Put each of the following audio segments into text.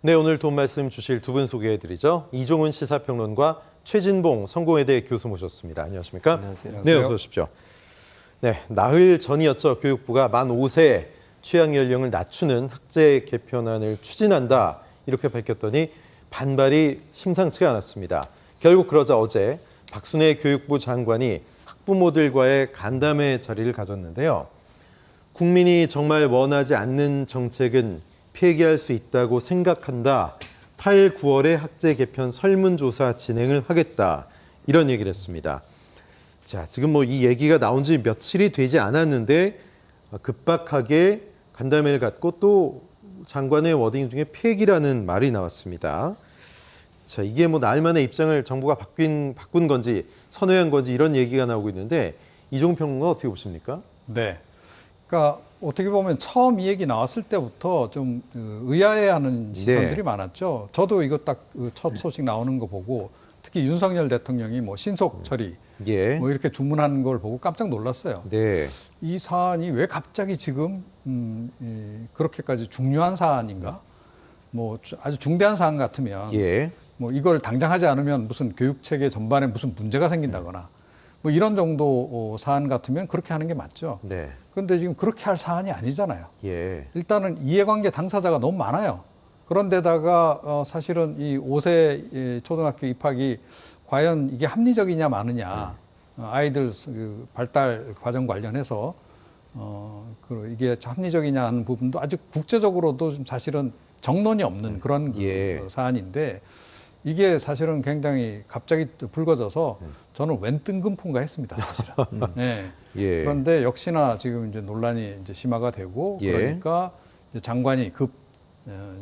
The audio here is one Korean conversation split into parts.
네, 오늘 돈 말씀 주실 두 분 소개해드리죠. 이종훈 시사평론가, 최진봉 성공회대 교수 모셨습니다. 안녕하십니까? 안녕하세요. 네, 어서 오십시오. 네, 나흘 전이었죠. 교육부가 만 5세 취약 연령을 낮추는 학제 개편안을 추진한다 이렇게 밝혔더니 반발이 심상치가 않았습니다. 결국 그러자 어제 박순애 교육부 장관이 학부모들과의 간담회 자리를 가졌는데요. 국민이 정말 원하지 않는 정책은 폐기할 수 있다고 생각한다. 8, 9월에 학제 개편 설문조사 진행을 하겠다. 이런 얘기를 했습니다. 자, 지금 이 얘기가 나온 지 며칠이 되지 않았는데 급박하게 간담회를 갖고 또 장관의 워딩 중에 폐기라는 말이 나왔습니다. 자, 이게 나흘 만에 입장을 정부가 바꾼 건지 선회한 건지 이런 얘기가 나오고 있는데 이종훈 평론가 어떻게 보십니까? 네. 그러니까 어떻게 보면 처음 이 얘기 나왔을 때부터 좀 의아해하는 시선들이 많았죠. 저도 이거 딱 첫 소식 나오는 거 보고 특히 윤석열 대통령이 신속 처리 예. 이렇게 주문하는 걸 보고 깜짝 놀랐어요. 네. 이 사안이 왜 갑자기 지금 그렇게까지 중요한 사안인가? 아주 중대한 사안 같으면 예. 이걸 당장 하지 않으면 무슨 교육 체계 전반에 무슨 문제가 생긴다거나 이런 정도 사안 같으면 그렇게 하는 게 맞죠. 네. 그런데 지금 그렇게 할 사안이 아니잖아요. 예. 일단은 이해관계 당사자가 너무 많아요. 그런데다가 사실은 이 5세 초등학교 입학이 과연 이게 합리적이냐 마느냐, 아이들 발달 과정 관련해서 이게 합리적이냐 하는 부분도 아직 국제적으로도 좀 사실은 정론이 없는 그런 예. 사안인데 이게 사실은 굉장히 갑자기 불거져서 저는 웬 뜬금포인가 했습니다, 사실은. 네. 예. 그런데 역시나 지금 이제 논란이 이제 심화가 되고 예. 그러니까 이제 장관이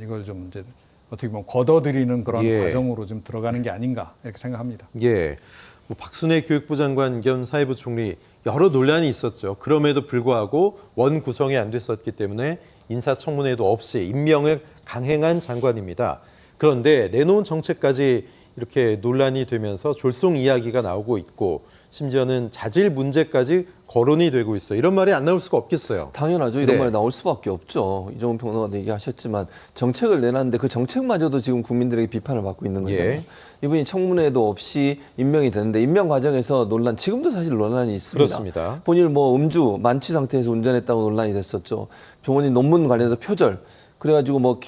이걸 좀 이제 어떻게 보면 걷어들이는 그런 예. 과정으로 좀 들어가는 게 아닌가 이렇게 생각합니다. 예. 박순애 교육부 장관 겸 사회부 총리 여러 논란이 있었죠. 그럼에도 불구하고 원 구성이 안 됐었기 때문에 인사청문회도 없이 임명을 강행한 장관입니다. 그런데 내놓은 정책까지 이렇게 논란이 되면서 졸속 이야기가 나오고 있고 심지어는 자질 문제까지 거론이 되고 있어. 이런 말이 안 나올 수가 없겠어요. 당연하죠. 이런 네. 말이 나올 수밖에 없죠. 이종훈 평론가도 얘기하셨지만 정책을 내놨는데 그 정책마저도 지금 국민들에게 비판을 받고 있는 거잖아요. 예. 이분이 청문회도 없이 임명이 되는데 임명 과정에서 지금도 사실 논란이 있습니다. 그렇습니다. 본인 음주, 만취 상태에서 운전했다고 논란이 됐었죠. 본인 논문 관련해서 표절. 그래가지고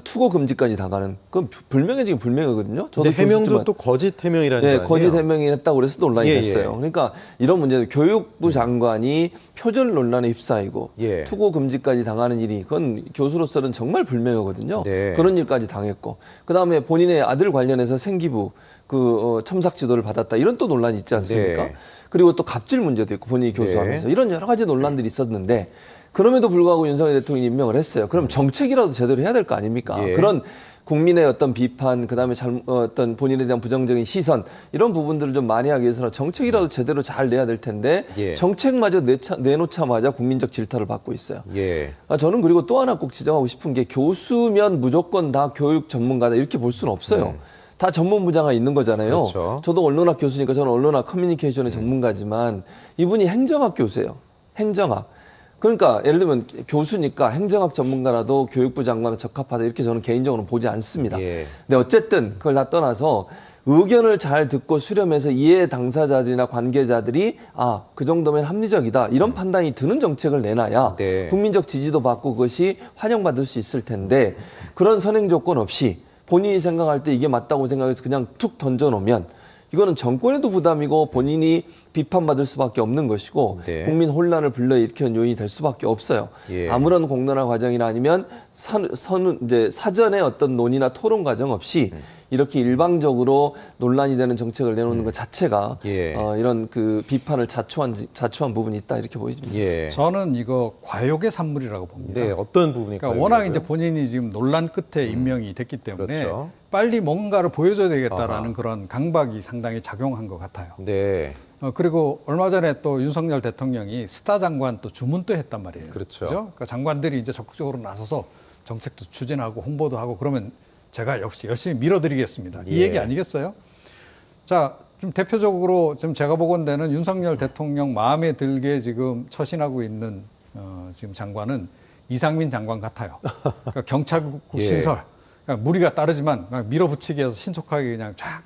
투고 금지까지 다가는 그건 불명예적인 불명예거든요. 저도 해명도 또 거짓 해명이라는 거 아니에요? 거짓 해명이 했다고 그래서 논란이 예, 됐어요. 예. 그러니까 이런 문제는 교육부 장관이 표절 논란에 휩싸이고 예. 투고 금지까지 당하는 일이 그건 교수로서는 정말 불명예거든요. 네. 그런 일까지 당했고 그다음에 본인의 아들 관련해서 생기부 첨삭 지도를 받았다 이런 또 논란이 있지 않습니까? 네. 그리고 또 갑질 문제도 있고 본인이 교수하면서 네. 이런 여러 가지 논란들이 있었는데 그럼에도 불구하고 윤석열 대통령이 임명을 했어요. 그럼 정책이라도 제대로 해야 될 거 아닙니까? 예. 그런 국민의 어떤 비판, 그다음에 어떤 본인에 대한 부정적인 시선 이런 부분들을 좀 만회하기 위해서는 정책이라도 제대로 잘 내야 될 텐데 예. 정책마저 내놓자마자 국민적 질타를 받고 있어요. 예. 저는 그리고 또 하나 꼭 지적하고 싶은 게 교수면 무조건 다 교육 전문가다 이렇게 볼 수는 없어요. 다 전문 분야가 있는 거잖아요. 그렇죠. 저도 언론학 교수니까 저는 언론학 커뮤니케이션의 전문가지만 이분이 행정학 교수예요. 행정학. 그러니까 예를 들면 교수니까 행정학 전문가라도 교육부 장관에 적합하다 이렇게 저는 개인적으로 보지 않습니다. 예. 근데 어쨌든 그걸 다 떠나서 의견을 잘 듣고 수렴해서 이해 당사자들이나 관계자들이 그 정도면 합리적이다 이런 판단이 드는 정책을 내놔야 네. 국민적 지지도 받고 그것이 환영받을 수 있을 텐데 그런 선행 조건 없이 본인이 생각할 때 이게 맞다고 생각해서 그냥 툭 던져놓으면 이거는 정권에도 부담이고 본인이 비판받을 수밖에 없는 것이고 네. 국민 혼란을 불러일으키는 요인이 될 수밖에 없어요. 예. 아무런 공론화 과정이나 아니면 이제 사전에 어떤 논의나 토론 과정 없이 이렇게 일방적으로 논란이 되는 정책을 내놓는 것 자체가 예. 이런 비판을 자초한 부분이 있다 이렇게 보입니다. 예. 저는 이거 과욕의 산물이라고 봅니다. 네, 어떤 부분일까요? 그러니까 워낙 이제 본인이 지금 논란 끝에 임명이 됐기 때문에 그렇죠. 빨리 뭔가를 보여줘야 되겠다라는 아하. 그런 강박이 상당히 작용한 것 같아요. 네. 그리고 얼마 전에 또 윤석열 대통령이 스타 장관 또 주문도 했단 말이에요. 그렇죠. 그러니까 장관들이 이제 적극적으로 나서서 정책도 추진하고 홍보도 하고 그러면 제가 역시 열심히 밀어드리겠습니다. 이 예. 얘기 아니겠어요? 자, 지금 대표적으로 지금 제가 보건대는 윤석열 대통령 마음에 들게 지금 처신하고 있는 지금 장관은 이상민 장관 같아요. 그러니까 경찰국 예. 신설. 그러니까 무리가 따르지만 그냥 밀어붙이기 해서 신속하게 그냥 쫙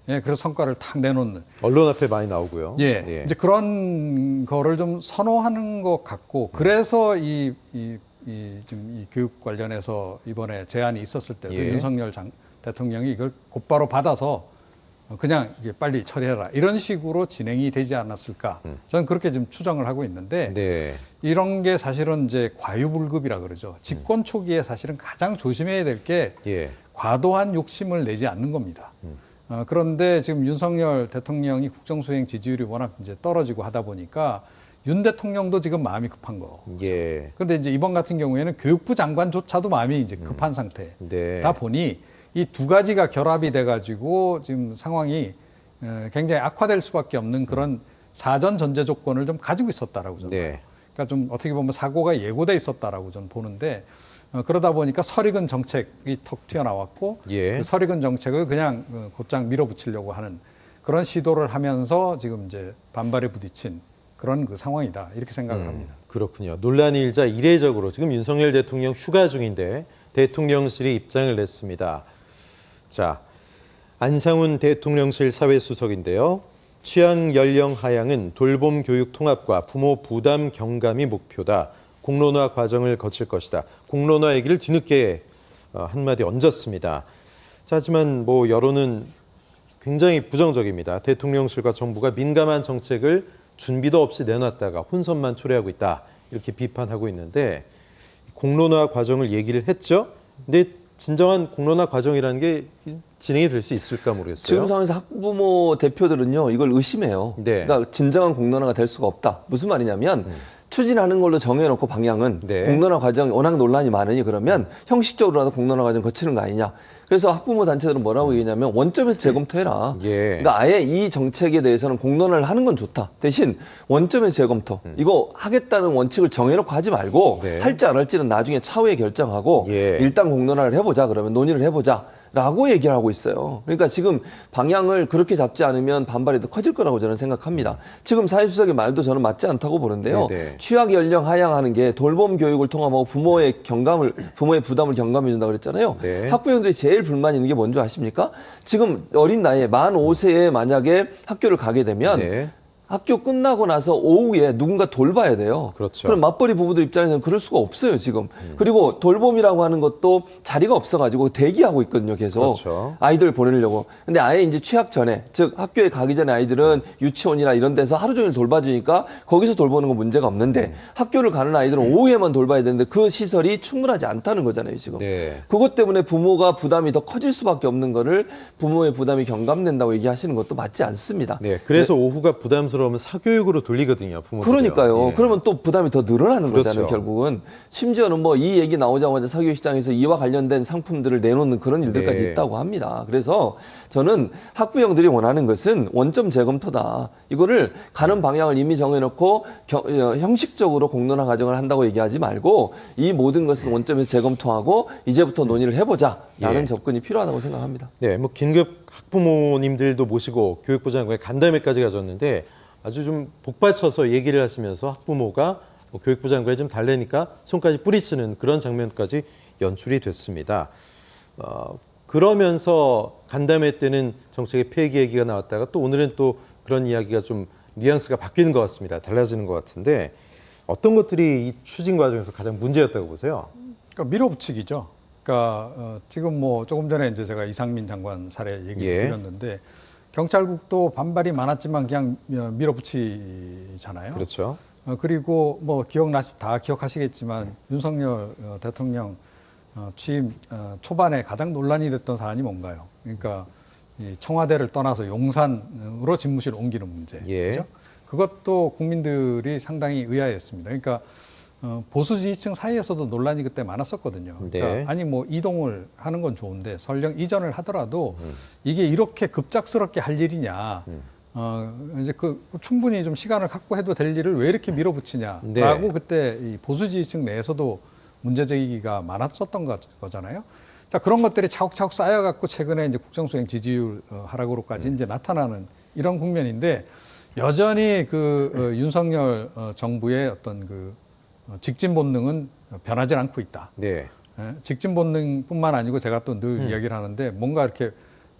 예, 그래서 성과를 탁 내놓는 언론 앞에 많이 나오고요. 예, 이제 그런 거를 좀 선호하는 것 같고 그래서 지금 이 교육 관련해서 이번에 제안이 있었을 때도 예. 윤석열 대통령이 이걸 곧바로 받아서 그냥 이게 빨리 처리해라 이런 식으로 진행이 되지 않았을까 저는 그렇게 좀 추정을 하고 있는데 네. 이런 게 사실은 이제 과유불급이라 그러죠. 집권 초기에 사실은 가장 조심해야 될 게 예. 과도한 욕심을 내지 않는 겁니다. 그런데 지금 윤석열 대통령이 국정수행 지지율이 워낙 이제 떨어지고 하다 보니까 윤 대통령도 지금 마음이 급한 거. 예. 그런데 이제 이번 같은 경우에는 교육부 장관조차도 마음이 이제 급한 상태다 네. 보니 이 두 가지가 결합이 돼가지고 지금 상황이 굉장히 악화될 수밖에 없는 그런 사전 전제 조건을 좀 가지고 있었다라고 저는 봐요. 네. 그러니까 좀 어떻게 보면 사고가 예고돼 있었다라고 저는 보는데 그러다 보니까 설익은 정책이 턱 튀어나왔고 예. 그 설익은 정책을 그냥 곧장 밀어붙이려고 하는 그런 시도를 하면서 지금 이제 반발에 부딪힌 그런 그 상황이다 이렇게 생각을 합니다. 그렇군요. 논란이 일자 이례적으로 지금 윤석열 대통령 휴가 중인데 대통령실이 입장을 냈습니다. 자, 안상훈 대통령실 사회수석인데요. 취향 연령 하향은 돌봄 교육 통합과 부모 부담 경감이 목표다. 공론화 과정을 거칠 것이다. 공론화 얘기를 뒤늦게 한마디 얹었습니다. 자, 하지만 뭐 여론은 굉장히 부정적입니다. 대통령실과 정부가 민감한 정책을 준비도 없이 내놨다가 혼선만 초래하고 있다. 이렇게 비판하고 있는데 공론화 과정을 얘기를 했죠. 근데 진정한 공론화 과정이라는 게 진행이 될 수 있을까 모르겠어요. 지금 상황에서 학부모 대표들은요 이걸 의심해요. 네. 그러니까 진정한 공론화가 될 수가 없다. 무슨 말이냐면 추진하는 걸로 정해놓고 방향은 네. 공론화 과정 워낙 논란이 많으니 그러면 형식적으로라도 공론화 과정 거치는 거 아니냐. 그래서 학부모 단체들은 뭐라고 얘기냐면 원점에서 재검토해라. 예. 그러니까 아예 이 정책에 대해서는 공론화를 하는 건 좋다. 대신 원점에서 재검토. 이거 하겠다는 원칙을 정해놓고 하지 말고 네. 할지 안 할지는 나중에 차후에 결정하고 예. 일단 공론화를 해보자. 그러면 논의를 해보자. 라고 얘기를 하고 있어요. 그러니까 지금 방향을 그렇게 잡지 않으면 반발이 더 커질 거라고 저는 생각합니다. 지금 사회수석의 말도 저는 맞지 않다고 보는데요. 네네. 취약 연령 하향하는 게 돌봄 교육을 통합하고 부모의 부담을 경감해 준다고 그랬잖아요. 네. 학부형들이 제일 불만 있는 게 뭔지 아십니까? 지금 어린 나이에 만 5세에 만약에 학교를 가게 되면 네. 학교 끝나고 나서 오후에 누군가 돌봐야 돼요. 그렇죠. 그럼 맞벌이 부부들 입장에서는 그럴 수가 없어요, 지금. 그리고 돌봄이라고 하는 것도 자리가 없어가지고 대기하고 있거든요, 계속. 그렇죠. 아이들 보내려고. 근데 아예 이제 취학 전에, 즉 학교에 가기 전에 아이들은 유치원이나 이런 데서 하루 종일 돌봐주니까 거기서 돌보는 건 문제가 없는데 학교를 가는 아이들은 오후에만 돌봐야 되는데 그 시설이 충분하지 않다는 거잖아요, 지금. 네. 그것 때문에 부모가 부담이 더 커질 수밖에 없는 거를 부모의 부담이 경감된다고 얘기하시는 것도 맞지 않습니다. 네. 그래서 오후가 부담스러우면 사교육으로 돌리거든요. 부모들이요. 그러니까요. 예. 그러면 또 부담이 더 늘어나는 그렇죠. 거잖아요, 결국은. 심지어는 뭐 이 얘기 나오자마자 사교육 시장에서 이와 관련된 상품들을 내놓는 그런 일들까지 네. 있다고 합니다. 그래서 저는 학부형들이 원하는 것은 원점 재검토다. 이거를 가는 방향을 이미 정해놓고 형식적으로 공론화 과정을 한다고 얘기하지 말고 이 모든 것은 원점에서 재검토하고 이제부터 논의를 해보자라는 예. 접근이 필요하다고 생각합니다. 네, 뭐 긴급 학부모님들도 모시고 교육부 장관의 간담회까지 가졌는데 아주 좀 복받쳐서 얘기를 하시면서 학부모가 뭐 교육부 장관이 좀 달래니까 손까지 뿌리치는 그런 장면까지 연출이 됐습니다. 그러면서 간담회 때는 정책의 폐기 얘기가 나왔다가 또 오늘은 또 그런 이야기가 좀 뉘앙스가 바뀌는 것 같습니다. 달라지는 것 같은데 어떤 것들이 이 추진 과정에서 가장 문제였다고 보세요? 그러니까 밀어붙이기죠. 그러니까 지금 뭐 조금 전에 이제 제가 이상민 장관 사례 얘기 예. 드렸는데 경찰국도 반발이 많았지만 그냥 밀어붙이잖아요. 그렇죠. 그리고 뭐 다 기억하시겠지만 윤석열 대통령 취임 초반에 가장 논란이 됐던 사안이 뭔가요? 그러니까 이 청와대를 떠나서 용산으로 집무실을 옮기는 문제. 예. 그죠? 그것도 국민들이 상당히 의아했습니다. 그러니까 보수 지지층 사이에서도 논란이 그때 많았었거든요. 그러니까 네. 아니 뭐 이동을 하는 건 좋은데 설령 이전을 하더라도 이게 이렇게 급작스럽게 할 일이냐. 이제 충분히 좀 시간을 갖고 해도 될 일을 왜 이렇게 밀어붙이냐라고 네. 그때 이 보수 지지층 내에서도 문제 제기가 많았었던 거잖아요. 자, 그런 것들이 차곡차곡 쌓여갖고 최근에 이제 국정수행 지지율 하락으로까지 이제 나타나는 이런 국면인데 여전히 윤석열 정부의 어떤 직진 본능은 변하지 않고 있다. 네. 직진 본능뿐만 아니고 제가 또 늘 이야기를 하는데 뭔가 이렇게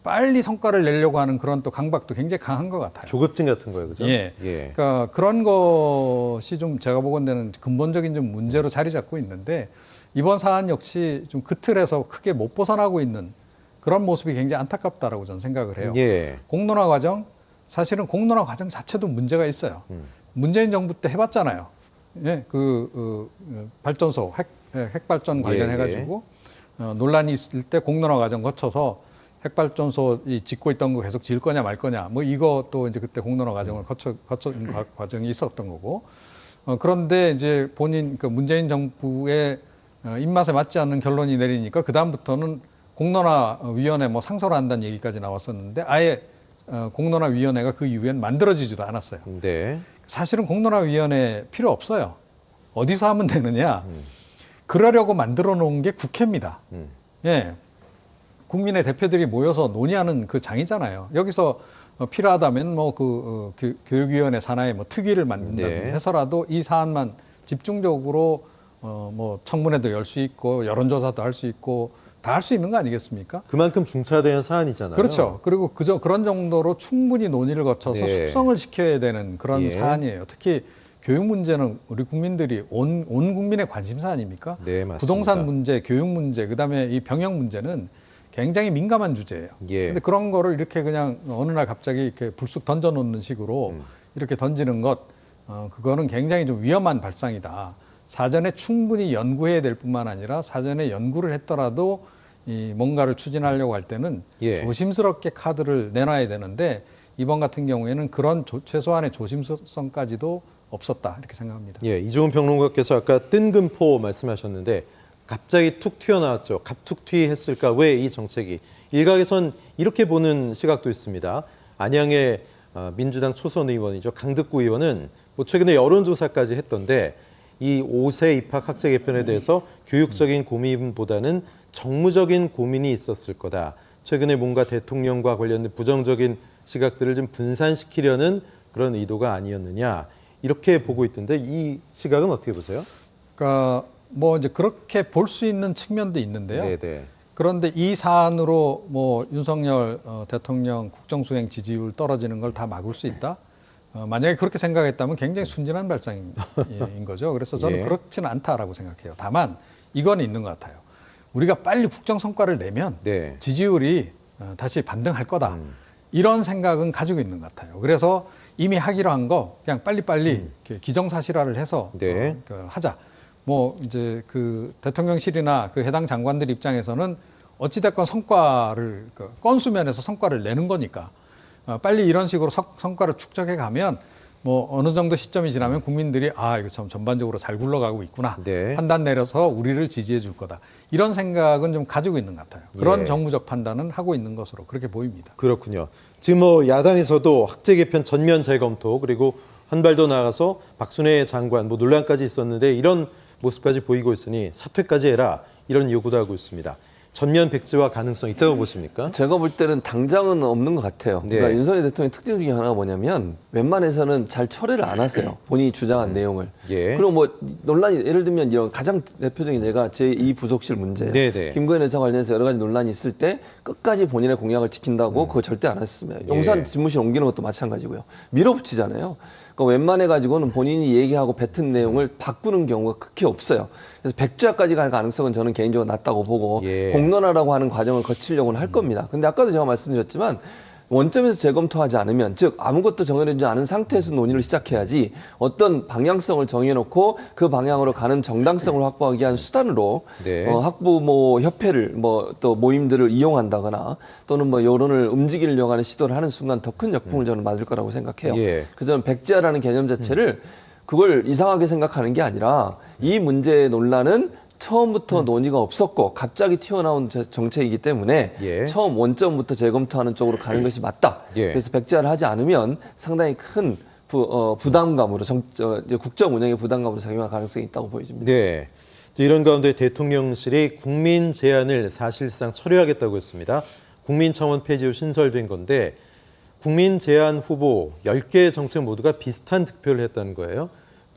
빨리 성과를 내려고 하는 그런 또 강박도 굉장히 강한 것 같아요. 조급증 같은 거예요, 그죠? 예. 그러니까 그런 것이 좀 제가 보건대는 근본적인 좀 문제로 자리 잡고 있는데 이번 사안 역시 좀 그 틀에서 크게 못 벗어나고 있는 그런 모습이 굉장히 안타깝다라고 저는 생각을 해요. 예. 공론화 과정, 사실은 공론화 과정 자체도 문제가 있어요. 문재인 정부 때 해봤잖아요. 예, 발전소 핵발전 관련해가지고 논란이 있을 때 공론화 과정 거쳐서 핵발전소 짓고 있던 거 계속 지을 거냐 말 거냐, 뭐 이것도 이제 그때 공론화 과정을 거쳐 과정이 있었던 거고. 그런데 이제 본인 문재인 정부의 입맛에 맞지 않는 결론이 내리니까 그 다음부터는 공론화위원회 뭐 상소를 한다는 얘기까지 나왔었는데 아예 공론화위원회가 그 이후엔 만들어지지도 않았어요. 네. 사실은 공론화위원회 필요 없어요. 어디서 하면 되느냐? 그러려고 만들어 놓은 게 국회입니다. 예. 국민의 대표들이 모여서 논의하는 그 장이잖아요. 여기서 필요하다면 뭐 교육위원회 산하에 뭐 특위를 만든다든지 네. 해서라도 이 사안만 집중적으로 뭐 청문회도 열 수 있고 여론조사도 할 수 있고 다 할 수 있는 거 아니겠습니까? 그만큼 중차대한 사안이잖아요. 그렇죠. 그리고 그런 정도로 충분히 논의를 거쳐서 네. 숙성을 시켜야 되는 그런 예. 사안이에요. 특히 교육 문제는 우리 국민들이 온 국민의 관심사 아닙니까? 네, 맞습니다. 부동산 문제, 교육 문제, 그다음에 이 병역 문제는 굉장히 민감한 주제예요. 예. 근데 그런 거를 이렇게 그냥 어느 날 갑자기 이렇게 불쑥 던져 놓는 식으로 이렇게 던지는 것, 그거는 굉장히 좀 위험한 발상이다. 사전에 충분히 연구해야 될 뿐만 아니라 사전에 연구를 했더라도 이 뭔가를 추진하려고 할 때는 예. 조심스럽게 카드를 내놔야 되는데 이번 같은 경우에는 그런 최소한의 조심성까지도 없었다 이렇게 생각합니다. 예, 이종훈 평론가께서 아까 뜬금포 말씀하셨는데 갑자기 툭 튀어나왔죠. 갑툭튀했을까? 왜 이 정책이? 일각에선 이렇게 보는 시각도 있습니다. 안양의 민주당 초선 의원이죠. 강득구 의원은 뭐 최근에 여론조사까지 했던데 이 5세 입학 학제 개편에 대해서 교육적인 고민보다는 정무적인 고민이 있었을 거다. 최근에 뭔가 대통령과 관련된 부정적인 시각들을 좀 분산시키려는 그런 의도가 아니었느냐. 이렇게 보고 있던데 이 시각은 어떻게 보세요? 그러니까 뭐 이제 그렇게 볼 수 있는 측면도 있는데요. 네네. 그런데 이 사안으로 뭐 윤석열 대통령 국정수행 지지율 떨어지는 걸 다 막을 수 있다? 만약에 그렇게 생각했다면 굉장히 순진한 발상인 거죠. 그래서 저는 예. 그렇지는 않다라고 생각해요. 다만 이건 있는 것 같아요. 우리가 빨리 국정 성과를 내면 네. 지지율이 다시 반등할 거다. 이런 생각은 가지고 있는 것 같아요. 그래서 이미 하기로 한 거 그냥 빨리빨리 이렇게 기정사실화를 해서 네. 하자. 뭐 이제 그 대통령실이나 그 해당 장관들 입장에서는 어찌됐건 성과를 건수 면에서 성과를 내는 거니까 빨리 이런 식으로 성과를 축적해 가면 뭐 어느 정도 시점이 지나면 국민들이 아 이거 좀 전반적으로 잘 굴러가고 있구나 네. 판단 내려서 우리를 지지해 줄 거다 이런 생각은 좀 가지고 있는 것 같아요. 그런 예. 정무적 판단은 하고 있는 것으로 그렇게 보입니다. 그렇군요. 지금 뭐 야당에서도 학제 개편 전면 재검토 그리고 한 발 더 나아가서 박순애 장관 뭐 논란까지 있었는데 이런 모습까지 보이고 있으니 사퇴까지 해라 이런 요구도 하고 있습니다. 전면 백지화 가능성 있다고 보십니까? 제가 볼 때는 당장은 없는 것 같아요. 네. 그러니까 윤석열 대통령의 특징 중에 하나가 뭐냐면 웬만해서는 잘 철회를 안 하세요. 본인이 주장한 내용을. 예. 그리고 뭐 논란이 예를 들면 이런 가장 대표적인 예가 제2 부속실 문제. 네네. 김건희 여사 관련해서 여러 가지 논란이 있을 때 끝까지 본인의 공약을 지킨다고 그거 절대 안 했습니다. 용산 예. 집무실 옮기는 것도 마찬가지고요. 밀어붙이잖아요. 그러니까 웬만해 가지고는 본인이 얘기하고 뱉은 내용을 바꾸는 경우가 극히 없어요. 그래서 백지화까지 갈 가능성은 저는 개인적으로 낮다고 보고 예. 공론화라고 하는 과정을 거치려고는 할 겁니다. 근데 아까도 제가 말씀드렸지만 원점에서 재검토하지 않으면 즉 아무것도 정해놓지 않은 상태에서 논의를 시작해야지 어떤 방향성을 정해놓고 그 방향으로 가는 정당성을 확보하기 위한 수단으로 네. 학부 뭐 협회를 뭐 또 모임들을 이용한다거나 또는 뭐 여론을 움직이려고 하는 시도를 하는 순간 더 큰 역풍을 저는 맞을 거라고 생각해요. 예. 그래서 저는 백지화라는 개념 자체를 그걸 이상하게 생각하는 게 아니라 이 문제의 논란은 처음부터 논의가 없었고 갑자기 튀어나온 정책이기 때문에 예. 처음 원점부터 재검토하는 쪽으로 가는 것이 맞다. 예. 그래서 백지화를 하지 않으면 상당히 큰 부담감으로 이제 국정 운영의 부담감으로 작용할 가능성이 있다고 보여집니다. 네. 이런 가운데 대통령실이 국민 제안을 사실상 철회하겠다고 했습니다. 국민청원 폐지 후 신설된 건데 국민 제안 후보 10개 정책 모두가 비슷한 득표를 했다는 거예요.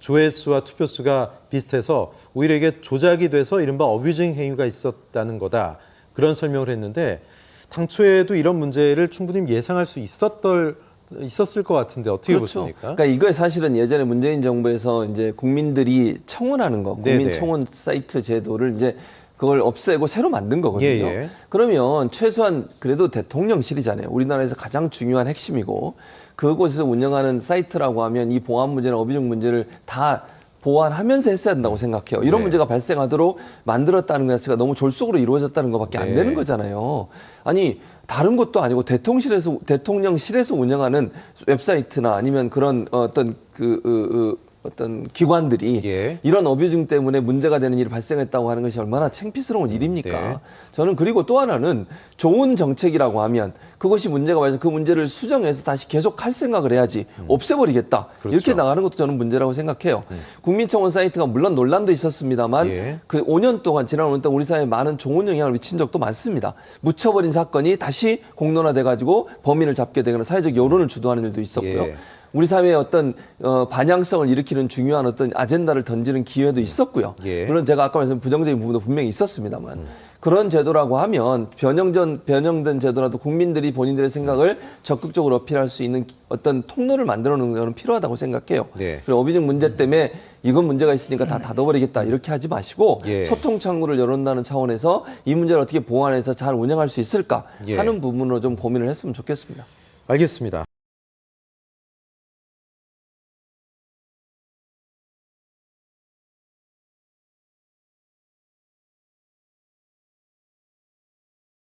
조회수와 투표수가 비슷해서 오히려 이게 조작이 돼서 이른바 어뷰징 행위가 있었다는 거다. 그런 설명을 했는데 당초에도 이런 문제를 충분히 예상할 수 있었을 것 같은데 어떻게 그렇죠. 보십니까? 그러니까 이거 사실은 예전에 문재인 정부에서 이제 국민들이 청원하는 거, 국민 네네. 청원 사이트 제도를 이제 그걸 없애고 새로 만든 거거든요. 예. 그러면 최소한 그래도 대통령실이잖아요. 우리나라에서 가장 중요한 핵심이고 그곳에서 운영하는 사이트라고 하면 이 보안 문제나 어비중 문제를 다 보완하면서 했어야 된다고 생각해요. 이런 네. 문제가 발생하도록 만들었다는 것 자체가 너무 졸속으로 이루어졌다는 것밖에 안 네. 되는 거잖아요. 아니 다른 것도 아니고 대통령실에서 운영하는 웹사이트나 아니면 그런 어떤 어떤 기관들이 예. 이런 어뷰징 때문에 문제가 되는 일이 발생했다고 하는 것이 얼마나 창피스러운 일입니까? 네. 저는 그리고 또 하나는 좋은 정책이라고 하면 그것이 문제가 와서 그 문제를 수정해서 다시 계속 할 생각을 해야지 없애버리겠다. 그렇죠. 이렇게 나가는 것도 저는 문제라고 생각해요. 국민청원 사이트가 물론 논란도 있었습니다만 예. 그 5년 동안 지난 5년 동안 우리 사회에 많은 좋은 영향을 미친 적도 많습니다. 묻혀버린 사건이 다시 공론화돼가지고 범인을 잡게 되거나 사회적 여론을 주도하는 일도 있었고요. 예. 우리 사회의 어떤 반향성을 일으키는 중요한 어떤 아젠다를 던지는 기회도 있었고요. 예. 물론 제가 아까 말씀드린 부정적인 부분도 분명히 있었습니다만 그런 제도라고 하면 변형된 제도라도 국민들이 본인들의 생각을 적극적으로 어필할 수 있는 어떤 통로를 만들어 놓는 것은 필요하다고 생각해요. 네. 그리고 어비징 문제 때문에 이건 문제가 있으니까 다 닫아버리겠다 이렇게 하지 마시고 예. 소통 창구를 열어놓는다는 차원에서 이 문제를 어떻게 보완해서 잘 운영할 수 있을까 예. 하는 부분으로 좀 고민을 했으면 좋겠습니다. 알겠습니다.